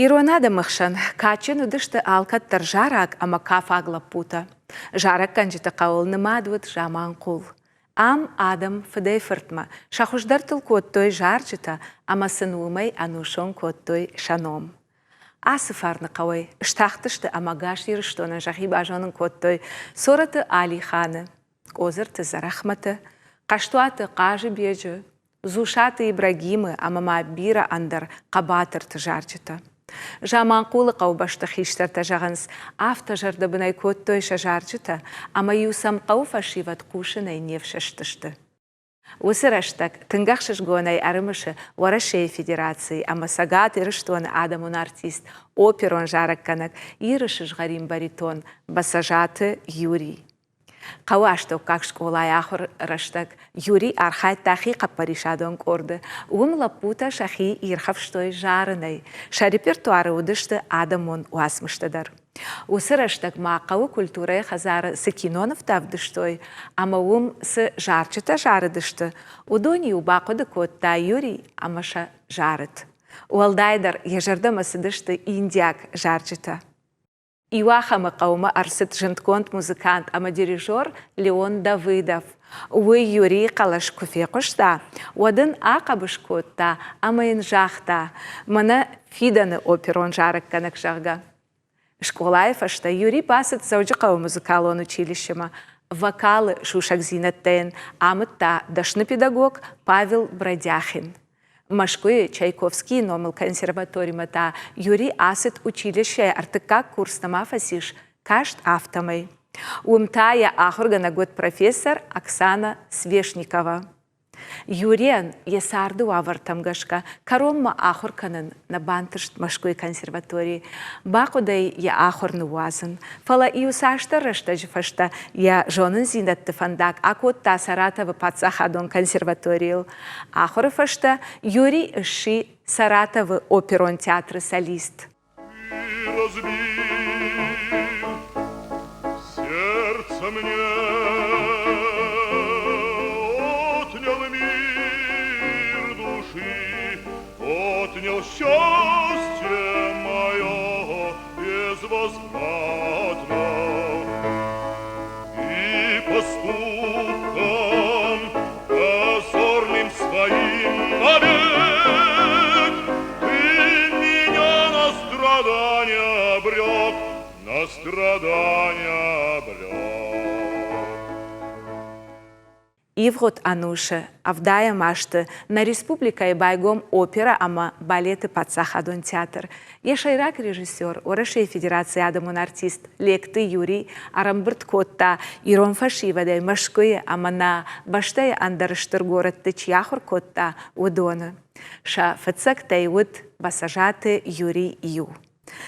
Иронада мыхшан, качын удышты алкаттар жарак, ама кафагла пута. Жарак канжита кавылны мадвыт жаман кул. Ам адам фыдай фыртма, шахуждар тыл коттой жарчыта, ама сынуымай анушон коттой шаном. Асыфарны кавай, штахтышты амагаш ерыштона жахи бажонын коттой, сораты Алиханы, козырты зарахматы, каштуаты кажы бежі, зушаты Ибрагимы, амама бира андар кабатырты жарчыта. Жаман кулы қаубашты хиштарта жағанс, афта жарды бұнай көттой шажарчыта, ама юсам қау фашиват кушынай невшаштышты. Усыраштак, тыңгақшыш гонай арымышы Варашей Федерации, ама сагат ирыштуан адамун артист, оперон жаракканак, ирышыш гарим баритон, басажаты Юрий. Қауашты как школай ахыр раштак, Юрий архай тахи қапаришадон корды, умла пута шахи ирхавштой жарынай, ша репертуары удышты адамон уасмыштыдар. Усыраштак мақауы культурай хазары сы кинонов тавдыштой, ама сы жарчыта жарыдышты, удони убақуды котта Юрий амаша жарыт. Уалдайдар ежардамасыдышты индияк жарчыта. Иуахама қаума арсыт жынтконт музыкант, ама дирижер Леон Давыдов. Уы Юрий қалаш күфе құшта, уадын ақабыш котта, ама ин жақта, мана фиданы оперон жарық канак жағға. Школаев ашта Юрий басыт заужы қау музыкалон училищема, вокалы Шушак Зинаттен, амытта дашны педагог Павел Бродяхин. Машкуи Чайковский номыл консерваторимата Юрий асыт училище артыка курснама фасиш кашт автомой. Умтая ахургана год профессор Оксана Свешникова. Юриан есарды уавартамгашка каромма ахурканын на бантышт Машкуи консерватории. Бакудай я ахурны уазын. Фала иусашта раштажи фашта я жонын зинатты фандак акотта Саратова пацахадон консерваториил. Ахуры фашта Юрий Иши Саратовы оперон театры солист. Сердце мне отнял счастье мое безвозвратно, и поступком позорным своим навек ты меня на страдания обрек, на страдания обрек. Ивгот Ануша, Авдая Машты, на республика и байгом опера, ама балеты Пацахадон театр. Ешайрак режиссер, Орашей Федерации адамун артист, лекты Юрий, Арамбырт Котта, Ирон Фашивадай, Машкуе, амана, Баштай Андарыштыр город Тычьяхур Котта, Удона. Ша Фацак Тайвуд, Басажаты Юрий Ю.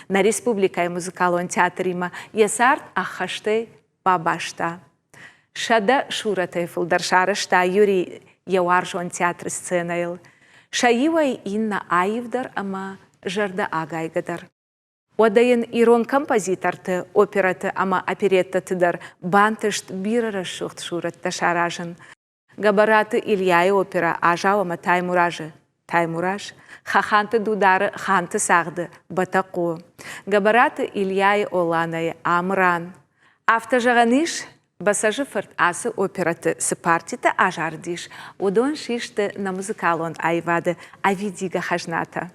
На республика и музыкалон театрима, Есарт Ахаштай Бабашта. Шада шуратай фылдаршарышта Юрий Яуаржон театр сценайл. Шаивай инна аивдар, ама жарда агайгадар. Одайын ирон композиторты, операты, ама опереттатыдар, бантышт бирара шухт шуратта шаражын. Габараты Ильяй опера, ажау ама таймуражы. Таймураж, хаханты дудары ханты сағды, батаку. Габараты Ильяй оланай, амран. Автожағаныш, басажы фырт асы операты сыпартита ажардиш, удон шишты на музыкалон айвады, авидига хажната.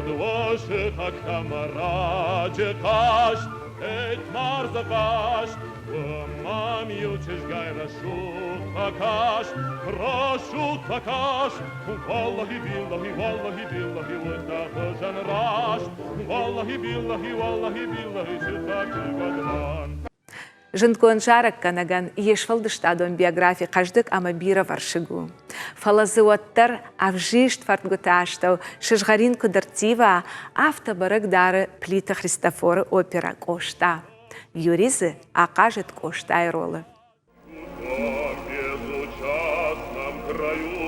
Ваших камараде кашт, эт марза кашт, мам ючиш гайра шутка кашт, прошутка кашт, валлахи биллахи, валлахи биллахи, вата хожан рашт, валлахи биллахи, шутка кигадман. Жынткон жарак канаган ешвалды штадон биографии каждык ама бира варшигу. Фалазыуаттар авжишт фартгуташтау шишгарин кудыртива автобарык дары плита Христофора опера кошта. Юризы окажет коштай ролы. В безучастном краю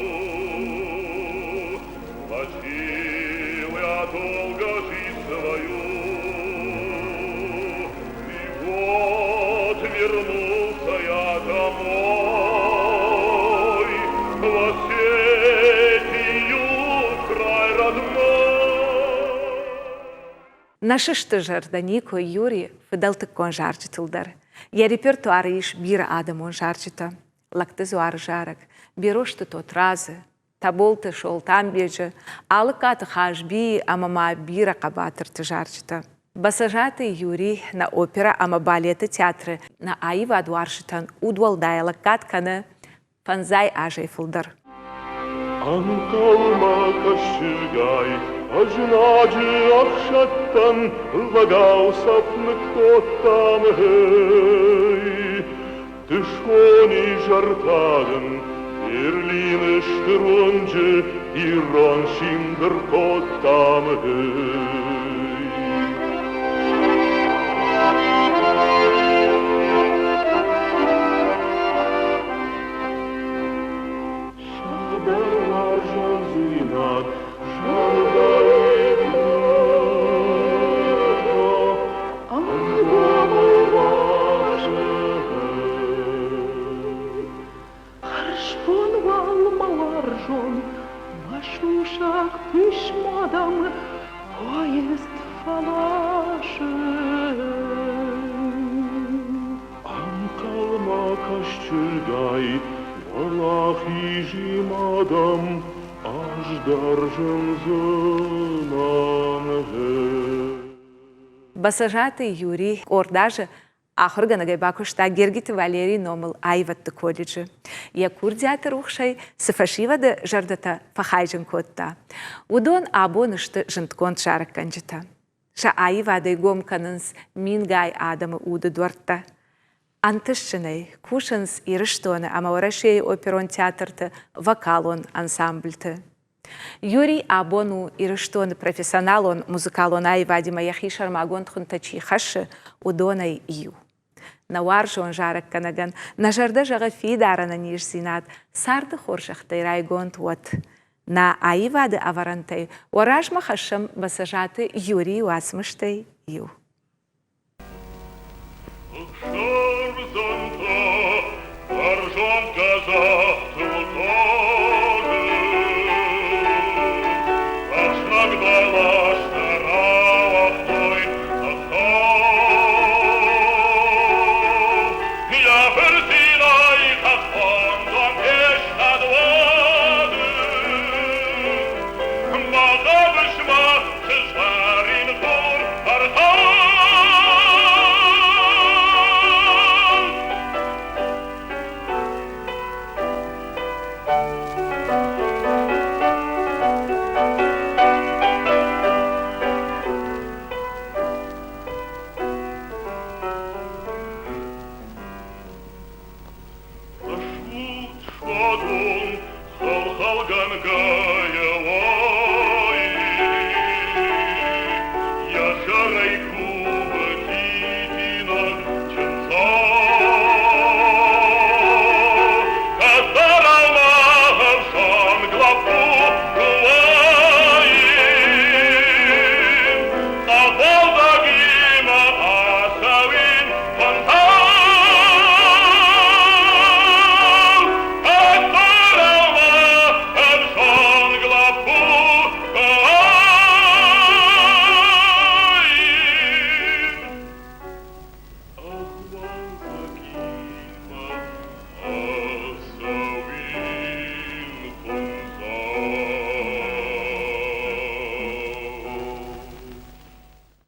влачил я долго жизнь свою, и вот вернулся я домой, в Осетию, в край родной. Наша штыжарданико Юрий фыдалтыккон жарчытылдар. Я репертуары иш бира адамон жарчыта. Лакты зуар жарак, бирошты тот разы. Таболты шолтан бежі, алыкаты хажби амама бира кабатырты жарчыта. Басажаты Юрий на опера ама балеты театры на аива адуаршытан удвалдайлы катканы фанзай ажай фылдар. Анкалма кашыргай, ажнаджы ақшаттан вагау сапны коттам хэй. Тышкони жартадын, Берлины штырунжы, Иран шиндыр коттам хэй. Машушак пішмадам поїзд фалашын. Анкалма кашчыргай, Валах ижимадам, Аждаржын зынан хэй. Басажаты Юрий ордажы ахырганагай бакушта Гергиты Валерий номыл айватты колледжі. Я курдиаты рухшай сыфашивады жардата фахайжын котта. Удон абонышты жынткон жарак канжыта. Ша айвады гомканынс мингай адамы уды дуартта. Антышчынай, кушанс ирыштоны амаурашей оперон театрты вокалон ансамбльты. Юрий абону ирыштоны профессионалон музыкалон айвади маяхи шармагон тхунтачи хашы удонай ию. Наваржон жарак канаган, на жарда жага фидарана ниш зинат, сарды хоршахтай райгон туат. На айвады аварантай, оражма хашам басажаты Юрий уасмыштай ию. Что